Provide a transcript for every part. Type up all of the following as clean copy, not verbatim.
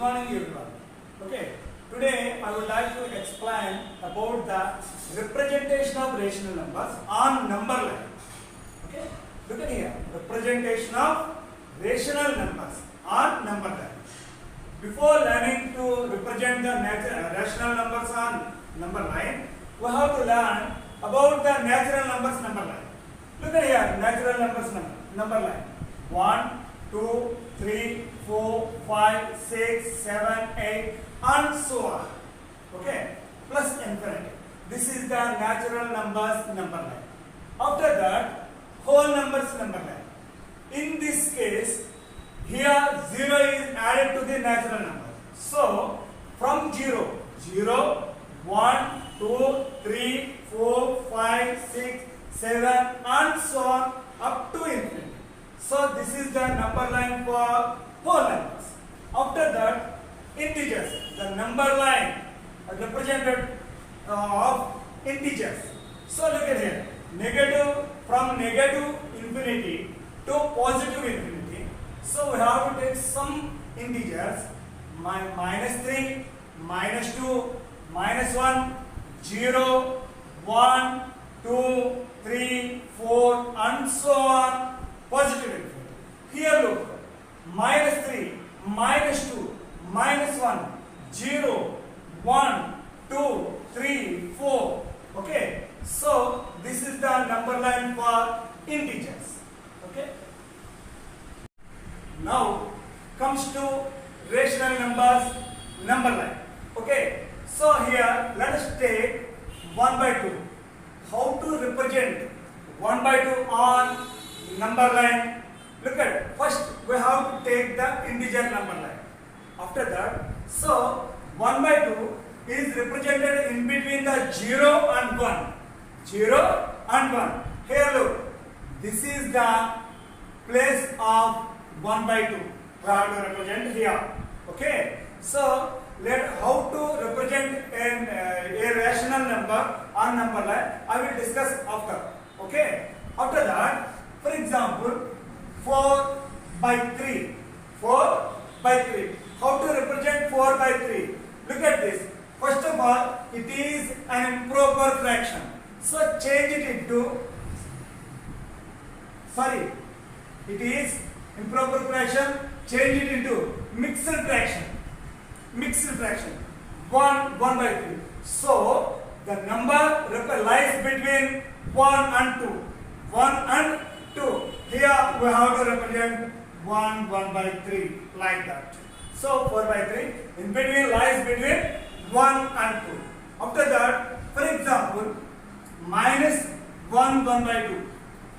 morning everyone. Okay, today I would like to explain about the representation of rational numbers on number line. Okay, look at here, representation of rational numbers on number line. Before learning to represent the rational numbers on number line, we have to learn about the natural numbers number line. Look at here, natural numbers number line. 1, 2, 3, 4, 5, 6, 7, 8 and so on. Okay, plus infinity. This is the natural numbers number line. After that, whole numbers number line. In this case, here 0 is added to the natural number. So, from 0, 0, 1, 2, 3, 4, 5, 6, 7 and so on up to infinity. So this is the number line for whole numbers. After that, integers, the number line represented of integers. So look at here, negative, from negative infinity to positive infinity. So we have to take some integers, minus 3, minus 2, minus 1, 0, 1, 2, 3, 4 and so on. Positive infinity. Here look, minus 3, minus 2, minus 1, 0, 1, 2, 3, 4. Okay. So this is the number line for integers. Okay. Now comes to rational numbers number line. Okay. So here let us take 1 by 2. How to represent 1 by 2 on number line? Look at, first we have to take the integer number line. After that, so 1 by 2 is represented in between the 0 and 1. 0 and 1. Here look, this is the place of 1 by 2. We have to represent here. Okay. So let how to represent a rational number on number line, I will discuss after. Okay. After that, for example, 4 by 3. 4 by 3. How to represent 4 by 3? Look at this. First of all, it is an improper fraction. So change it into, it is improper fraction, change it into mixed fraction. Mixed fraction. 1 by 3. So the number lies between 1 and 2. 1 and 2. Here we have to represent 1 by 3 like that. So 4 by 3 in between lies between 1 and 2. After that, for example, minus 1 by 2.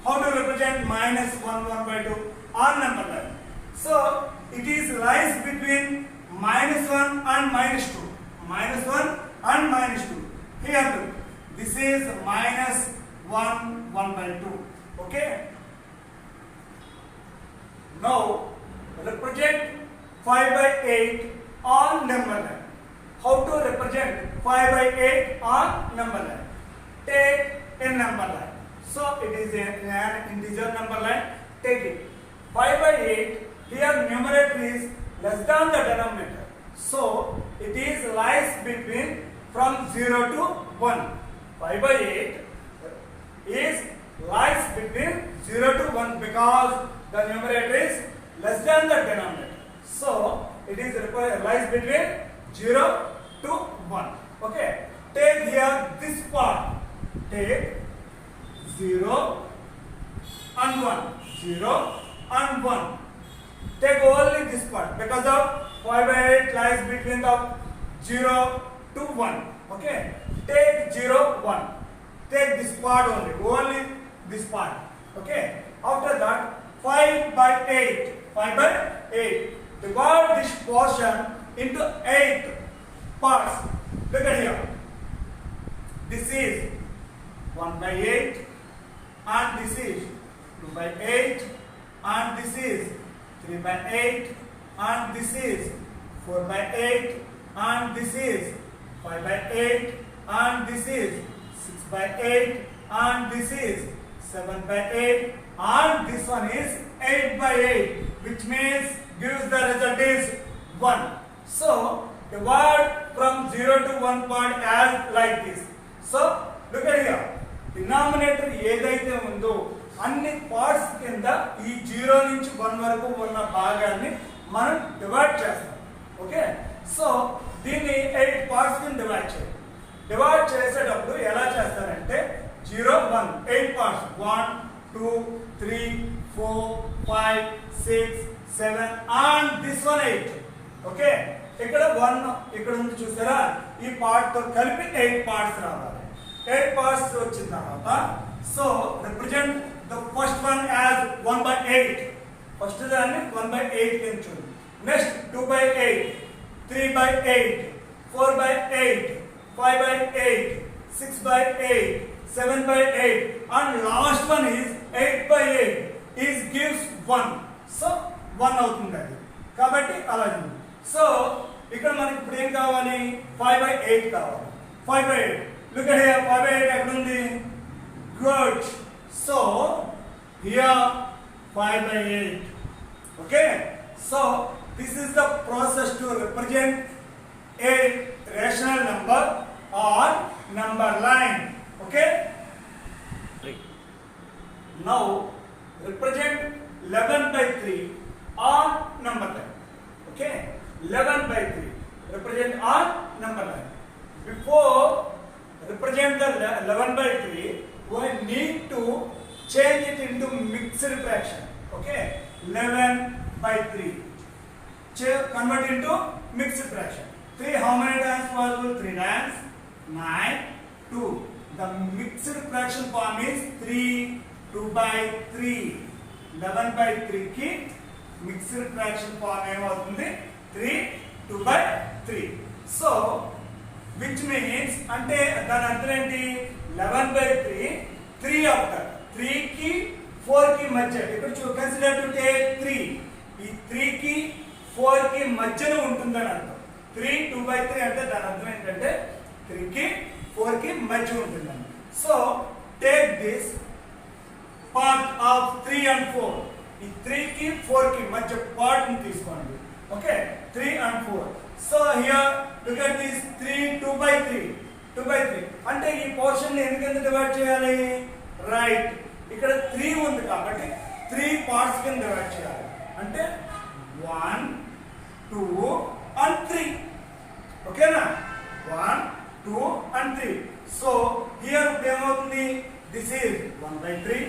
How to represent minus 1 by 2 on number line? So it is lies between minus 1 and minus 2. Minus 1 and minus 2. Here look, this is minus 1 by 2. Okay. Now represent 5 by 8 on number line. How to represent 5 by 8 on number line? Take a number line. So it is an integer number line. Take it. 5 by 8. Here numerator is less than the denominator. So it is lies between from 0 to 1. 5 by 8 is lies between 0 to 1 because the numerator is less than the denominator. So it is lies between 0 to 1. Okay. Take here this part. Take 0 and 1. 0 and 1. Take only this part because of 5 by 8 lies between the 0 to 1. Okay. Take 0, 1. Take this part only this part. Okay. After that, 5 by 8. 5 by 8. Divide this portion into 8 parts. Look at here. This is 1 by 8 and this is 2 by 8 and this is 3 by 8 and this is 4 by 8 and this is 5 by 8 and this is 6 by 8 and this is 7 by 8 and this one is 8 by 8, which means gives the result is 1. So divide from 0 to 1 part as like this. So look at here. Denominator ఏదైతే ఉందో అన్ని parts కింద ఈ 0 నుంచి 1 వరకు ఉన్న భాగాన్ని మనం డివైడ్ చేస్తాం. ఓకే, సో దీన్ని 8 పార్ట్స్ కింద డివైడ్ చేయాలి. డివైడ్ చేసేటప్పుడు ఎలా చేస్తారంటే 0 1 8 parts 1 2 3 4 5 6 7 and this one 8. Okay, ఇక్కడ 1 ఇక్కడ ఉంది చూసారా, ఈ పార్ట్ తో కలిపి 8 పార్ట్స్ రావాలి. 8 పార్ట్స్ వచ్చిన తర్వాత so represent the first one as 1/8. First దాన్ని 1/8 కింద చూడండి. Next 2/8, 3/8, 4/8, 5/8, 6/8, 7/8 and last one is 8/8 is gives 1. So 1 అవుతుంది అది, కాబట్టి అలా ఉంది. సో ఇక్కడ మనకి ఇప్పుడు ఏం కావాలి, 5/8 కావాలి. 5/8 look at here, 5/8 ఎక్కడ ఉంది, good. So here 5/8. okay, so this is the process to represent a rational number or number line. okay, now represent 11/3 on number line. okay, 11/3 represent on number line. Before represent the 11/3 we need to change it into mixed fraction. okay, 11/3 convert into mixed fraction. 3 how many times possible, 3 times 9 2. the mixed fraction form is 3 2/3. 11/3 ki mixed fraction form ఏమవుతుంది, 3 2/3. so which means అంటే దాని అర్థం ఏంటి, 11/3 3 after 3 కి 4 కి మధ్య, ఇక్కడ consider to take 3, ఈ 3 కి 4 కి మధ్యలో ఉంటుందని అర్థం. 3 2/3 అంటే దాని అర్థం ఏంటంటే 3 కి 4 కి మధ్య ఉంటుందని. So take this part of 3 and 4, ఈ 3 కి 4 కి మధ్య పార్ట్ ని తీసుకోండి. Okay, 3 and 4. So here look at this 3 2/3 అంటే ఈ పోర్షన్ ని ఎందుకు డివైడ్ చేయాలి, రైట్, ఇక్కడ 3 ఉంది కాబట్టి 3 పార్ట్స్ కింద డివైడ్ చేయాలి. అంటే 1 2 and 3. ఓకేనా, 1 2 and 3. సో హియర్ ఏమవుతుంది, this is 1/3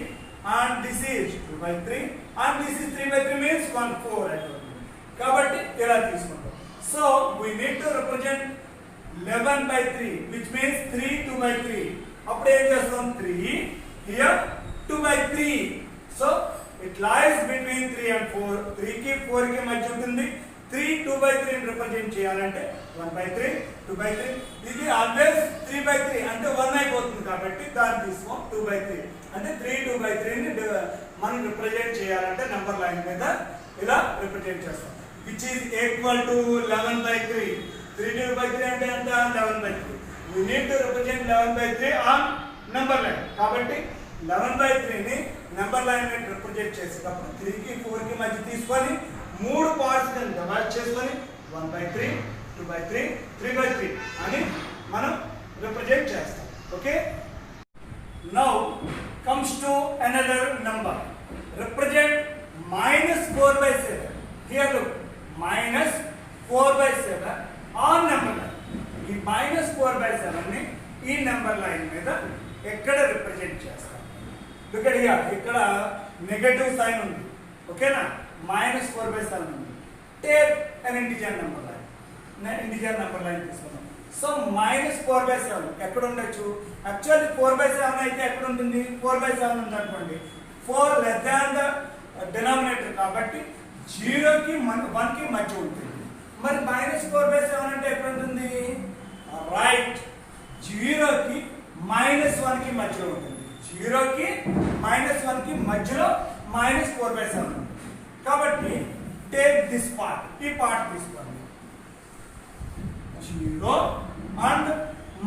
and this is 2/3 and this is 3/3 means 1/4 అయిపోతుంది. కాబట్టి ఇలా తీసుకుంటాం. So we need to represent 11/3 which means 3 2/3. అప్పుడు ఏం చేస్తాం, 3 here 2/3. so it lies between 3 and 4. 3 కి 4 కి మధ్య ఉంటుంది. 3 2/3 ని రిప్రజెంట్ చేయాలంటే 1/3 2/3. ఇది ఆల్వేస్ 3/3 అంటే 1 అయిపోతుంది కాబట్టి దాన్ని తీసుకోం. 2/3 అంటే 3 2/3 ని మనం రిప్రజెంట్ చేయాలంటే నంబర్ లైన్ మీద ఇలా రిప్రజెంట్ చేస్తాం. which is equal to 11/3. 3 2/3 అంటే ఎంత, 11/3. we need to represent 11/3 on number line. కాబట్టి 11/3 ని నంబర్ లైన్ మీద రిప్రజెంట్ చేసేటప్పుడు 3 కి 4 కి మధ్య తీసుకొని 3 పార్ట్స్ కింద డివైడ్ చేసుకొని 1/3 2/3 3/3 అని మనం రిప్రజెంట్ చేస్తాం. Okay, now comes to another number, represent -4/7. here look, -4/7 on number line. ఈ -4/7 ని ఈ నెంబర్ లైన్ మీద ఎక్కడ రిప్రజెంట్ చేస్తాం, ఇక్కడ ఇక్కడ నెగటివ్ సైన్ ఉంది. ఓకేనా, -4/7 ఉంది. Take an integer number line. Integer number line తీసుకున్నాం. సో -4/7 ఎక్కడ ఉండొచ్చు, యాక్చువల్లీ 4/7 అయితే ఎక్కడ ఉంటుంది, 4/7 ఉంది అనుకోండి, 4 less than the denominator కాబట్టి 0 కి 1 కి మధ్య ఉంటుంది. మరి -4/7 అంటే ఎక్కడ ఉంటుంది, రైట్, 0 కి -1 కి మధ్యలో ఉంటుంది. 0 కి -1 కి మధ్యలో -4/7 ఉంటుంది. కాబట్టి టేక్ దిస్ పార్ట్, ఈ పార్ట్ తీసుకోండి, 0 and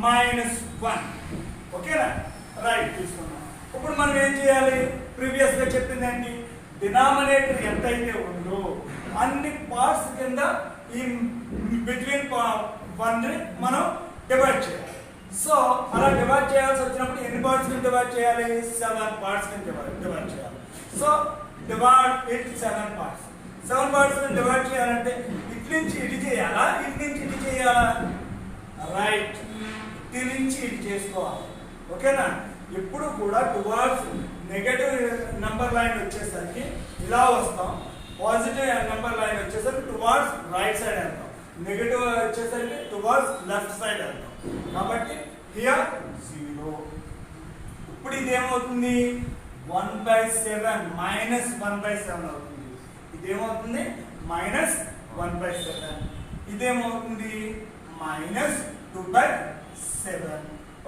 -1. ఓకేనా, రైట్ తీసుకున్నాం. ఇప్పుడు మనం ఏం చేయాలి, ప్రీవియస్ గా చెప్పింది ఏంటి, డినామినేటర్ ఎంతైతే ఉందో అన్ని పార్ట్స్ కింద ఈ బిట్వీన్ 1 మనం డివైడ్ చేయాలి. సో అలా డివైడ్ చేయాల్సి వచ్చినప్పుడు ఎన్ని పార్ట్స్ ని డివైడ్ చేయాలి? 7 పార్ట్స్ ని డివైడ్ చేయాలి. So divide it 7 parts. 7 parts ని డివైడ్ చేయాలంటే ఇటు నుంచి ఇటు చేయాలా, ఇటు నుంచి ఇటు చేయాలా? రైట్, ఇటు నుంచి ఇటు చేసుకోవాలి. ఓకేనా? ఎప్పుడు కూడా టువర్డ్స్ నెగటివ్ నెంబర్ లైన్ వచ్చేసరికి ఇలా వస్తాం, పాజిటివ్ నెంబర్ లైన్ వచ్చేసరికి టువర్డ్స్ రైట్ సైడ్ వెళ్తాం, నెగటివ్ వచ్చేసరికి టువర్డ్స్ లెఫ్ట్ సైడ్ వెళ్తాం. కాబట్టి హియర్ 0. ఇప్పుడు ఇది ఏమవుతుంది? 1/7 మైనస్ 1/7 అవుతుంది. ఇదేమవుతుంది? మైనస్ 1/7. ఇదేమవుతుంది? మైనస్ 2/7.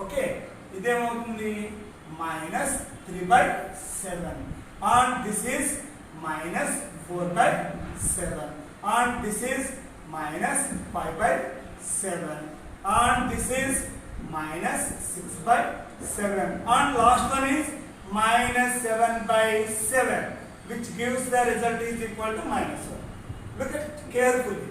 ఓకే, ఇదేమవుతుంది? Minus 3/7. And this is minus 4/7. And this is minus 5/7. And this is minus 6/7. And last one is minus 7/7, which gives the result is equal to minus 1. Look at it carefully.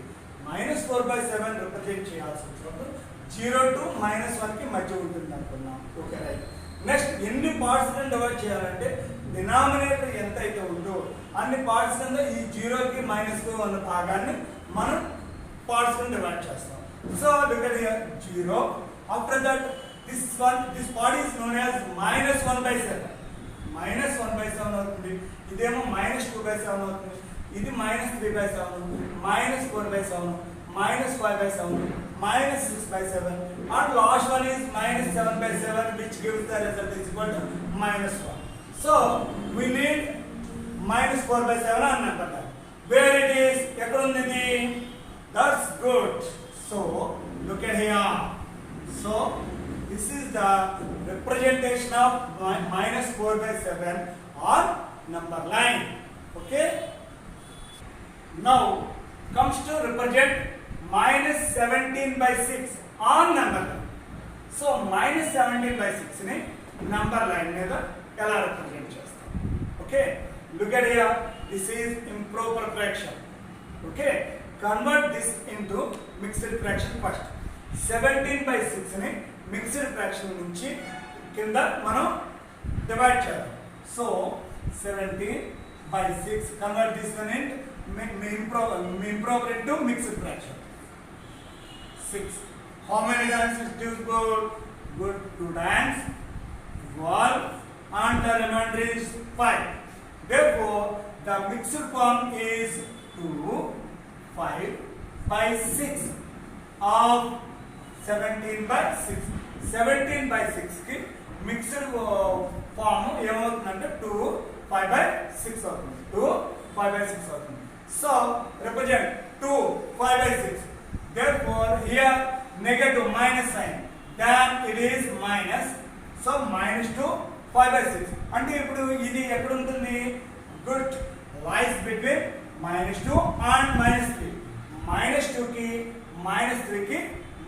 Minus 4/7 represent చేయాల్సి వచ్చినప్పుడు 0 to minus 1 కి మధ్య ఉంటుంది అనుకున్నాం. Okay right. Next ఎన్ని parts ని divide చేయాలంటే denominator ఎంత అయితే ఉందో అన్ని పార్ట్స్ కింద ఈ 0 కి మైనస్ కి ఉన్న భాగాన్ని మనం parts can divide chestam. So look at here 0. After that this part is known as minus 1/7. Minus 1/7 అవుతుంది. ఇదేమో minus 2/7 అవుతుంది. ఇది minus 3/7, minus 4/7, minus 5/7, minus 6/7, and last one is minus 7/7, which gives the result is equal to minus 1. So we need minus 4/7 అన్నమాట. Where it is? ఎక్కడ ఉంది ఇది? That's good. So look at here. So this is the representation of minus 4/7 on number line. Okay. Now comes to represent minus 17/6 on number line. So minus 17/6 ni number line మీద ఎలా represent చేస్తాం? Okay. Look at here. This is improper fraction. Okay. Convert this into mixed fraction first. 17/6 ని mixed fraction నుంచి కింద మనం divide చేయాలి. So 17/6 convert this one into improper into mixed fraction. 6. How many times it is good? Good 2 times. 12 and the remainder is 5. Therefore the mixed form is 2 5/6 of 17/6. 17/6 కి mixed form ఏమవుతుందంటే 2 5/6 అవుతుంది. 2 5/6 అవుతుంది. So represent 2 5/6. Therefore here negative minus sign, then it is minus. So minus 2 5/6. అంటే ఇప్పుడు ఇది ఎక్కడ ఉంటుంది? Good lies between -2 and -3. -2 కి -3 కి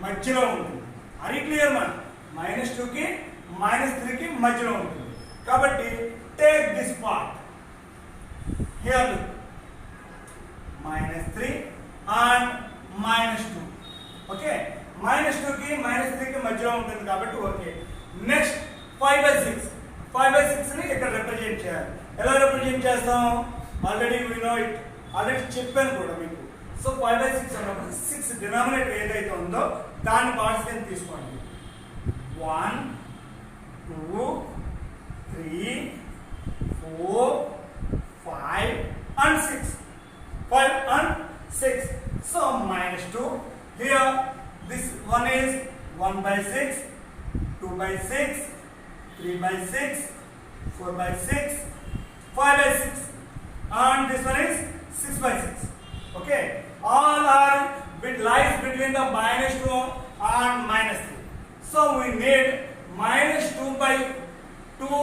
మధ్యలో ఉంటుంది. అరి క్లియర్ మన? -2 కి -3 కి మధ్యలో ఉంటుంది. కాబట్టి take this part here look -3 and -2. Okay, -2 కి -3 కి మధ్యలో ఉంటుంది కాబట్టి ఓకే. నెక్స్ట్ 5/6. 5/6 ని ఇక్కడ రిప్రజెంట్ చేయాలి. ఎలా రిప్రజెంట్ చేస్తాం? Already we know it, already చెప్పాను కూడా మీకు. సో 5/6 అన్నప్పుడు 6 డినామినేటర్ ఏదైతే ఉందో దాన్ని పార్ట్స్ కింద తీసుకోండి. 1 2 3 4 5 and 6. 5 and 6. So -2. Here this one is 1/6, 2/6, 3/6, 4/6, 5/6, and this one is 6/6. Okay, all are lies between the -2 and -3. So we need -2/2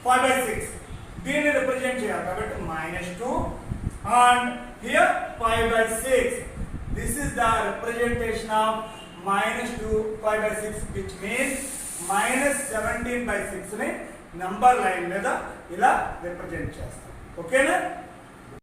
5/6. దీన్ని రిప్రజెంట్ చేయాలి కాబట్టి -2 and here 5/6. This is the representation of -2 5/6, which means -17/6 ని number line మీద ఇలా represent చేస్తాం. ఓకేనా?